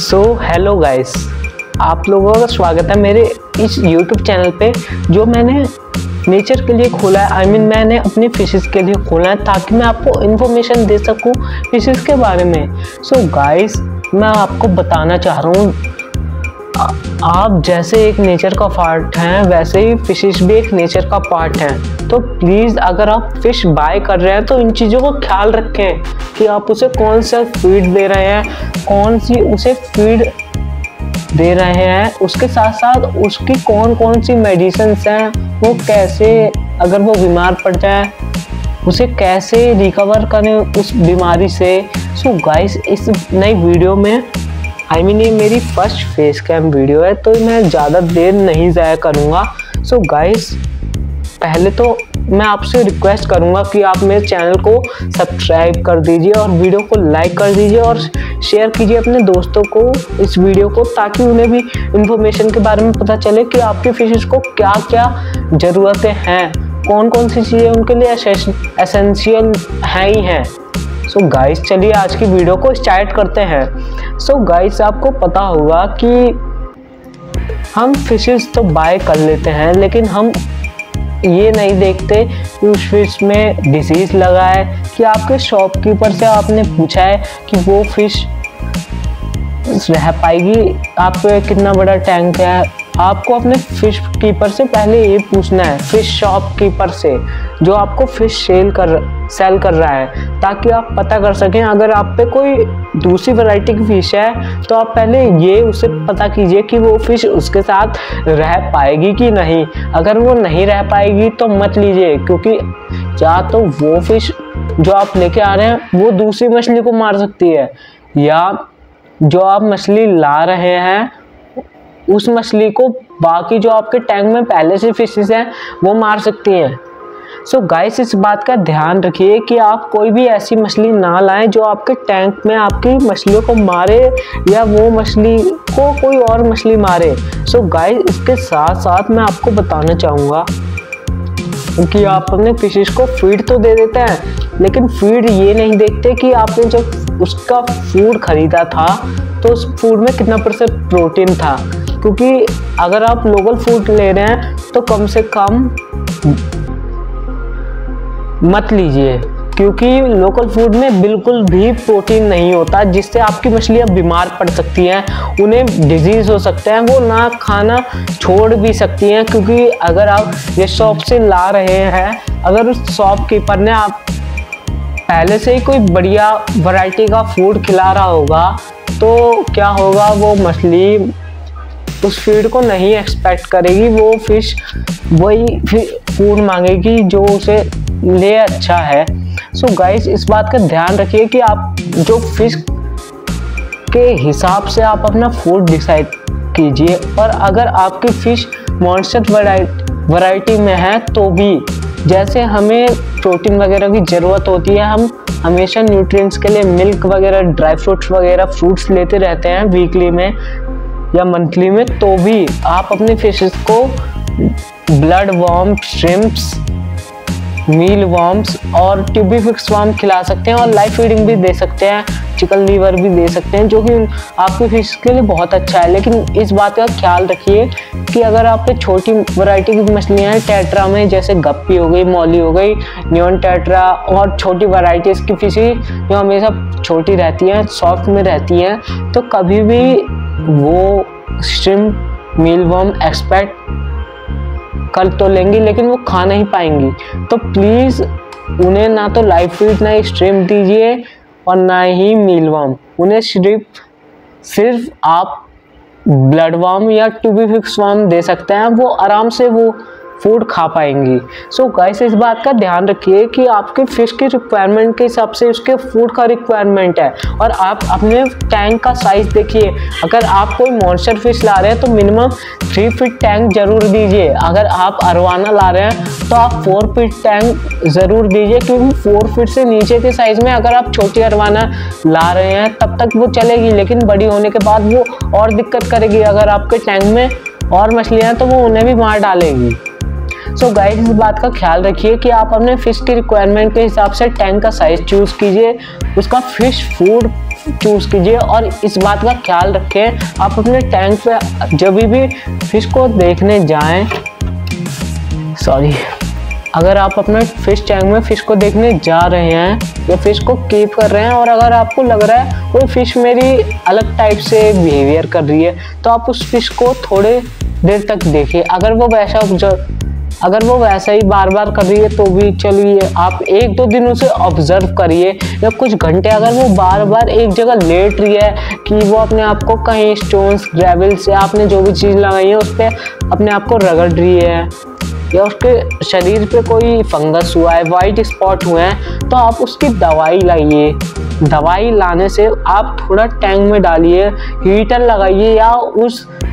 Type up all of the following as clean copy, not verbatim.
Hello guys, आप लोगों का स्वागत है मेरे इस YouTube चैनल पे जो मैंने नेचर के लिए खोला है। मैंने अपनी फिशेस के लिए खोला है ताकि मैं आपको इन्फॉर्मेशन दे सकूं फिशेस के बारे में। गाइस, मैं आपको बताना चाह रहा हूँ, आप जैसे एक नेचर का पार्ट हैं वैसे ही फिशेस भी एक नेचर का पार्ट हैं। तो प्लीज़ अगर आप फिश बाय कर रहे हैं तो इन चीज़ों को ख्याल रखें कि आप उसे कौन सा फीड दे रहे हैं, कौन सी उसे फीड दे रहे हैं, उसके साथ साथ उसकी कौन कौन सी मेडिसिन्स हैं, वो कैसे अगर वो बीमार पड़ जाए उसे कैसे रिकवर करें उस बीमारी से। गाइस, इस नई वीडियो में ये मेरी फर्स्ट फेस कैम वीडियो है तो मैं ज़्यादा देर नहीं ज़ाया करूँगा। गाइस, पहले तो मैं आपसे रिक्वेस्ट करूँगा कि आप मेरे चैनल को सब्सक्राइब कर दीजिए और वीडियो को लाइक कर दीजिए और शेयर कीजिए अपने दोस्तों को इस वीडियो को, ताकि उन्हें भी इंफॉर्मेशन के बारे में पता चले कि आपके फिशेस को क्या क्या ज़रूरतें हैं, कौन कौन सी चीज़ें उनके लिए एसेंशियल हैं ही हैं। गाइस, चलिए आज की वीडियो को स्टार्ट करते हैं। गाइस, आपको पता होगा कि हम फिशेस तो बाय कर लेते हैं लेकिन हम ये नहीं देखते कि उस फिश में डिसीज़ लगा है, कि आपके शॉपकीपर से आपने पूछा है कि वो फिश रह पाएगी, आप पे कितना बड़ा टैंक है। आपको अपने फिश कीपर से पहले ये पूछना है, फिश शॉपकीपर से जो आपको फिश सेल कर रहा है, ताकि आप पता कर सकें अगर आप पे कोई दूसरी वैरायटी की फ़िश है तो आप पहले ये उसे पता कीजिए कि वो फ़िश उसके साथ रह पाएगी कि नहीं। अगर वो नहीं रह पाएगी तो मत लीजिए, क्योंकि या तो वो फ़िश जो आप लेके आ रहे हैं वो दूसरी मछली को मार सकती है, या जो आप मछली ला रहे हैं उस मछली को बाकी जो आपके टैंक में पहले से फिशेस हैं वो मार सकती हैं। गाइस, इस बात का ध्यान रखिए कि आप कोई भी ऐसी मछली ना लाएं जो आपके टैंक में आपकी मछलियों को मारे या वो मछली को कोई और मछली मारे। गाइस, इसके साथ साथ मैं आपको बताना चाहूँगा कि आप अपने फिशेस को फीड तो दे देते हैं लेकिन फीड ये नहीं देखते कि आपने जब उसका फूड खरीदा था तो उस फूड में कितना % प्रोटीन था। क्योंकि अगर आप लोकल फूड ले रहे हैं तो कम से कम मत लीजिए, क्योंकि लोकल फूड में बिल्कुल भी प्रोटीन नहीं होता, जिससे आपकी मछलियाँ बीमार पड़ सकती हैं, उन्हें डिजीज़ हो सकते हैं, वो ना खाना छोड़ भी सकती हैं। क्योंकि अगर आप ये शॉप से ला रहे हैं, अगर उस शॉपकीपर ने आप पहले से ही कोई बढ़िया वैरायटी का फूड खिला रहा होगा तो क्या होगा, वो मछली उस फीड को नहीं एक्सपेक्ट करेगी, वो फिश वही फूड मांगेगी जो उसे ले अच्छा है। गाइस, इस बात का ध्यान रखिए कि आप जो फिश के हिसाब से आप अपना फूड डिसाइड कीजिए। और अगर आपकी फिश मॉन्स्टर वैरायटी में है तो भी, जैसे हमें प्रोटीन वगैरह की ज़रूरत होती है, हम हमेशा न्यूट्रिएंट्स के लिए मिल्क वगैरह, ड्राई फ्रूट्स वगैरह, फ्रूट्स लेते रहते हैं वीकली में या मंथली में, तो भी आप अपनी फिशेस को ब्लड वर्म, श्रिम्प्स, मील वर्म्स और ट्यूबीफिक्स वर्म खिला सकते हैं और लाइव फीडिंग भी दे सकते हैं, चिकन लीवर भी दे सकते हैं, जो कि आपकी फिश के लिए बहुत अच्छा है। लेकिन इस बात का ख्याल रखिए कि अगर आप पे छोटी वैरायटी की मछलियाँ हैं टेट्रा में, जैसे गप्पी हो गई, मौली हो गई, नियॉन टेट्रा और छोटी वैरायटीज़ की फिशें जो हमेशा छोटी रहती हैं, सॉफ्ट में रहती हैं, तो कभी भी वो श्रिम्प, मील वर्म एक्सपेक्ट कर तो लेंगी लेकिन वो खा नहीं पाएंगी। तो प्लीज़ उन्हें ना तो लाइव फीड, ना श्रिम्प दीजिए और ना ही मील वर्म। उन्हें सिर्फ आप ब्लड वर्म या ट्यूबीफिक्स वर्म दे सकते हैं, वो आराम से वो फूड खा पाएंगी। गाइस, इस बात का ध्यान रखिए कि आपके फिश की रिक्वायरमेंट के हिसाब से उसके फूड का रिक्वायरमेंट है। और आप अपने टैंक का साइज़ देखिए, अगर आप कोई मॉन्स्टर फिश ला रहे हैं तो मिनिमम 3 फीट टैंक ज़रूर दीजिए। अगर आप अरवाना ला रहे हैं तो आप 4 फीट टैंक ज़रूर दीजिए, क्योंकि 4 फीट से नीचे के साइज़ में अगर आप छोटी अरवाना ला रहे हैं तब तक वो चलेगी, लेकिन बड़ी होने के बाद वो और दिक्कत करेगी। अगर आपके टैंक में और मछलियाँ हैं तो वो उन्हें भी मार डालेगी। गाइस, इस बात का ख्याल रखिए कि आप अपने फिश की रिक्वायरमेंट के हिसाब से टैंक का साइज चूज़ कीजिए, उसका फिश फूड चूज कीजिए और इस बात का ख्याल रखें आप अपने टैंक पे जब भी फिश को देखने जाएं, अगर आप अपने फिश टैंक में फिश को देखने जा रहे हैं या फिश को कीप कर रहे हैं और अगर आपको लग रहा है कोई फिश मेरी अलग टाइप से बिहेवियर कर रही है, तो आप उस फिश को थोड़े देर तक देखिए। अगर वो वैसा ही बार बार कर रही है तो भी चलिए, आप 1-2 दिन उसे ऑब्जर्व करिए या कुछ घंटे। अगर वो बार बार एक जगह लेट रही है कि वो अपने आप को कहीं स्टोन्स, ग्रेवल से आपने जो भी चीज़ लगाई है उस पर अपने आप को रगड़ रही है या उसके शरीर पे कोई फंगस हुआ है, वाइट स्पॉट हुए हैं, तो आप उसकी दवाई लाइए। दवाई लाने से आप थोड़ा टैंक में डालिए, हीटर लगाइए या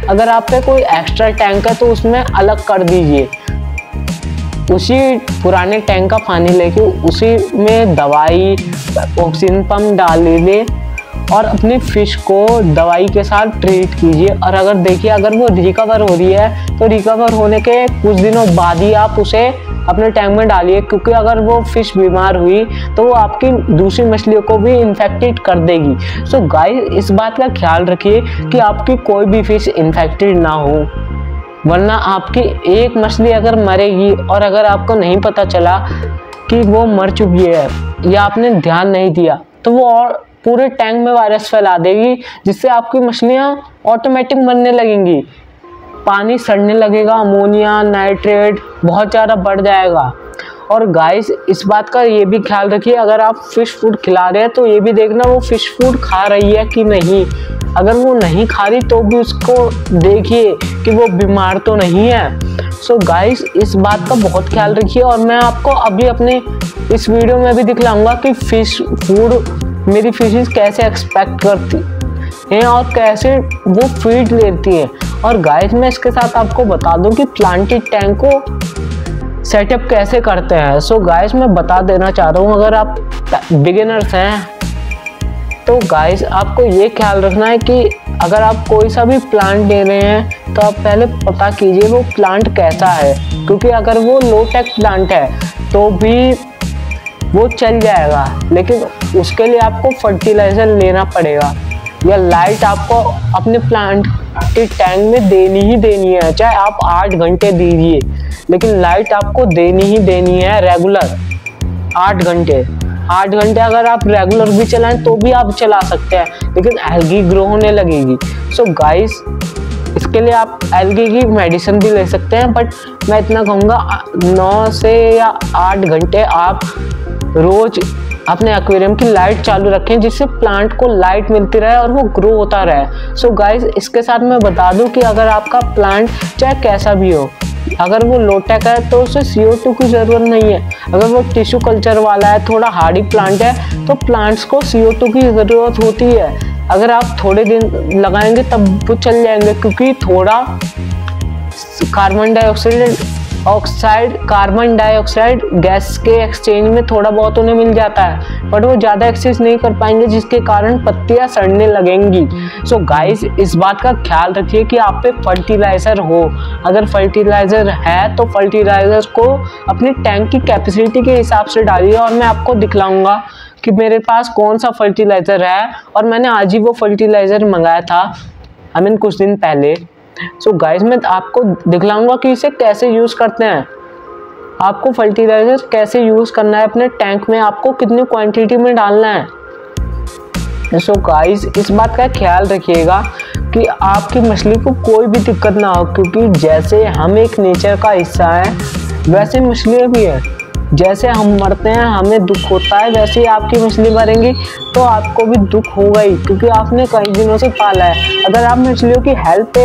अगर आप पे कोई एक्स्ट्रा टैंक है तो उसमें अलग कर दीजिए। उसी पुराने टैंक का पानी लेके उसी में दवाई, ऑक्सीजन पंप डाल लीजिए और अपनी फिश को दवाई के साथ ट्रीट कीजिए। और अगर देखिए अगर वो रिकवर हो रही है तो रिकवर होने के कुछ दिनों बाद ही आप उसे अपने टैंक में डालिए, क्योंकि अगर वो फिश बीमार हुई तो वो आपकी दूसरी मछलियों को भी इन्फेक्टेड कर देगी। सो गाइस, इस बात का ख्याल रखिए कि आपकी कोई भी फिश इन्फेक्टेड ना हो, वरना आपकी एक मछली अगर मरेगी और अगर आपको नहीं पता चला कि वो मर चुकी है या आपने ध्यान नहीं दिया तो वो और पूरे टैंक में वायरस फैला देगी, जिससे आपकी मछलियां ऑटोमेटिक मरने लगेंगी, पानी सड़ने लगेगा, अमोनिया, नाइट्रेट बहुत ज़्यादा बढ़ जाएगा। और गाइस, इस बात का ये भी ख्याल रखिए अगर आप फिश फूड खिला रहे हैं तो ये भी देखना वो फिश फूड खा रही है कि नहीं। अगर वो नहीं खा रही तो भी उसको देखिए कि वो बीमार तो नहीं है। सो गाइस, इस बात का बहुत ख्याल रखिए। और मैं आपको अभी अपने इस वीडियो में भी दिखलाऊंगा कि फिश फूड मेरी फिशेस कैसे एक्सपेक्ट करती हैं और कैसे वो फीड लेती हैं। और गाइस, मैं इसके साथ आपको बता दूं कि प्लांटेड टैंक को सेटअप कैसे करते हैं। सो गाइस, मैं बता देना चाह रहा हूँ, अगर आप बिगिनर्स हैं तो गाइस आपको ये ख्याल रखना है कि अगर आप कोई सा भी प्लांट ले रहे हैं तो आप पहले पता कीजिए वो प्लांट कैसा है, क्योंकि अगर वो लो टेक प्लांट है तो भी वो चल जाएगा, लेकिन उसके लिए आपको फर्टिलाइज़र लेना पड़ेगा या लाइट आपको अपने प्लांट के टैंक में देनी ही देनी है। चाहे आप 8 घंटे दीजिए, लेकिन लाइट आपको देनी ही देनी है रेगुलर 8 घंटे। 8 घंटे अगर आप रेगुलर भी चलाएं तो भी आप चला सकते हैं, लेकिन एल्गी ग्रो होने लगेगी। सो गाइस, इसके लिए आप एल्गी की मेडिसिन भी ले सकते हैं, बट मैं इतना कहूँगा 9 से या 8 घंटे आप रोज अपने एक्वेरियम की लाइट चालू रखें, जिससे प्लांट को लाइट मिलती रहे और वो ग्रो होता रहे। सो गाइस, इसके साथ मैं बता दूं कि अगर आपका प्लांट चाहे कैसा भी हो, अगर वो लो टेक है तो उसे CO2 की ज़रूरत नहीं है। अगर वो टिश्यू कल्चर वाला है, थोड़ा हार्डी प्लांट है, तो प्लांट्स को CO2 की ज़रूरत होती है। अगर आप थोड़े दिन लगाएंगे तब वो चल जाएंगे, क्योंकि थोड़ा कार्बन डाइऑक्साइड गैस के एक्सचेंज में थोड़ा बहुत उन्हें मिल जाता है, बट वो ज़्यादा एक्सेस नहीं कर पाएंगे, जिसके कारण पत्तियां सड़ने लगेंगी। सो गाइस, इस बात का ख्याल रखिए कि आप पे फर्टिलाइज़र हो। अगर फर्टिलाइज़र है तो फर्टिलाइज़र को अपनी टैंक की कैपेसिटी के हिसाब से डालिए, और मैं आपको दिखलाऊंगा कि मेरे पास कौन सा फर्टिलाइज़र है। और मैंने आज ही वो फर्टिलाइज़र मंगाया था, कुछ दिन पहले। सो गाइस, मैं आपको दिखलाऊंगा कि इसे कैसे यूज़ करते हैं, आपको फर्टिलाइज़र कैसे यूज़ करना है अपने टैंक में, आपको कितनी क्वांटिटी में डालना है। सो गाइस, इस बात का ख्याल रखिएगा कि आपकी मछली को कोई भी दिक्कत ना हो, क्योंकि जैसे हम एक नेचर का हिस्सा है वैसे मछलियाँ भी हैं। जैसे हम मरते हैं हमें दुख होता है, वैसे ही आपकी मछली मरेंगी तो आपको भी दुख होगा ही, क्योंकि आपने कई दिनों से पाला है। अगर आप मछलियों की हेल्थ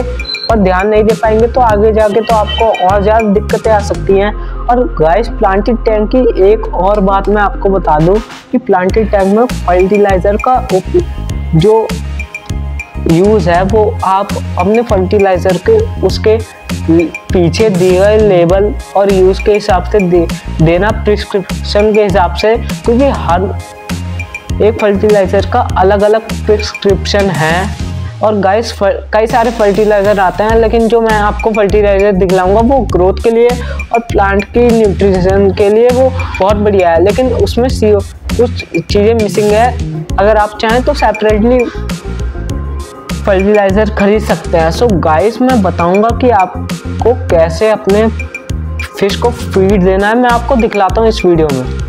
पर ध्यान नहीं दे पाएंगे तो आगे जाके तो आपको और ज़्यादा दिक्कतें आ सकती हैं। और गाइस, प्लांटेड टैंक की एक और बात मैं आपको बता दूं कि प्लांटेड टैंक में फर्टिलाइज़र का जो यूज़ है वो आप अपने फर्टिलाइज़र के उसके पीछे दिए गए लेबल और यूज़ के हिसाब से देना, प्रिस्क्रिप्शन के हिसाब से, क्योंकि हर एक फर्टिलाइज़र का अलग अलग प्रिस्क्रिप्शन है। और गाइस कई सारे फर्टिलाइज़र आते हैं, लेकिन जो मैं आपको फर्टिलाइज़र दिखलाऊंगा वो ग्रोथ के लिए और प्लांट की न्यूट्रिशन के लिए वो बहुत बढ़िया है, लेकिन उसमें कुछ चीज़ें मिसिंग है। अगर आप चाहें तो सेपरेटली फर्टिलाइज़र खरीद सकते हैं। सो गाइस मैं बताऊंगा कि आपको कैसे अपने फिश को फीड देना है, मैं आपको दिखलाता हूँ इस वीडियो में।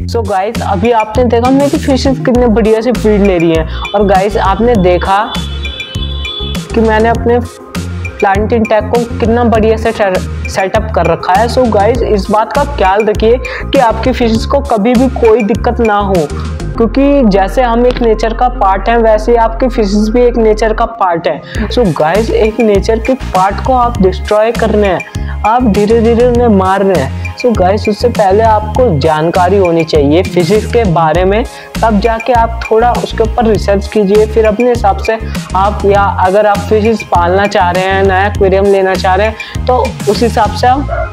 सो गाइस अभी आपने देखा मेरी फिशेस कितने बढ़िया से फीड ले रही हैं, और गाइस आपने देखा कि मैंने अपने प्लांटिंग टैग को कितना बढ़िया से सेटअप कर रखा है। सो गाइस इस बात का ख्याल रखिए कि आपकी फिशेस को कभी भी कोई दिक्कत ना हो, क्योंकि जैसे हम एक नेचर का पार्ट हैं वैसे ही आपकी फिशेस भी एक नेचर का पार्ट है। सो गाइस एक नेचर के पार्ट को आप डिस्ट्रॉय कर रहे हैं, आप धीरे धीरे उन्हें मार रहे हैं। सो गाइस उससे पहले आपको जानकारी होनी चाहिए फिजिक्स के बारे में, तब जाके आप थोड़ा उसके ऊपर रिसर्च कीजिए, फिर अपने हिसाब से आप, या अगर आप फिशेस पालना चाह रहे हैं, नया एक्वेरियम लेना चाह रहे हैं तो उस हिसाब से आप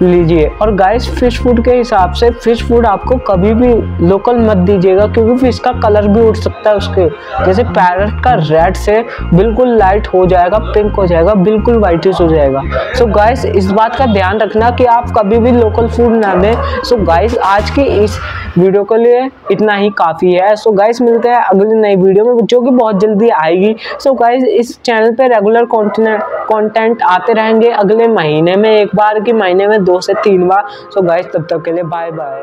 लीजिए। और गाइस फिश फूड के हिसाब से फिश फूड आपको कभी भी लोकल मत दीजिएगा, क्योंकि फिश का कलर भी उड़ सकता है उसके, जैसे पैरट का रेड से बिल्कुल लाइट हो जाएगा, पिंक हो जाएगा, बिल्कुल वाइटिश हो जाएगा। सो गाइस इस बात का ध्यान रखना कि आप कभी भी लोकल फूड ना दें। सो गाइस आज की इस वीडियो के लिए इतना ही काफ़ी है। सो गाइस मिलते हैं अगली नई वीडियो में जो कि बहुत जल्दी आएगी। सो गाइस इस चैनल पे रेगुलर कंटेंट आते रहेंगे, अगले महीने में एक बार की महीने में 2 से 3 बार। सो गाइस तब तक के लिए बाय बाय।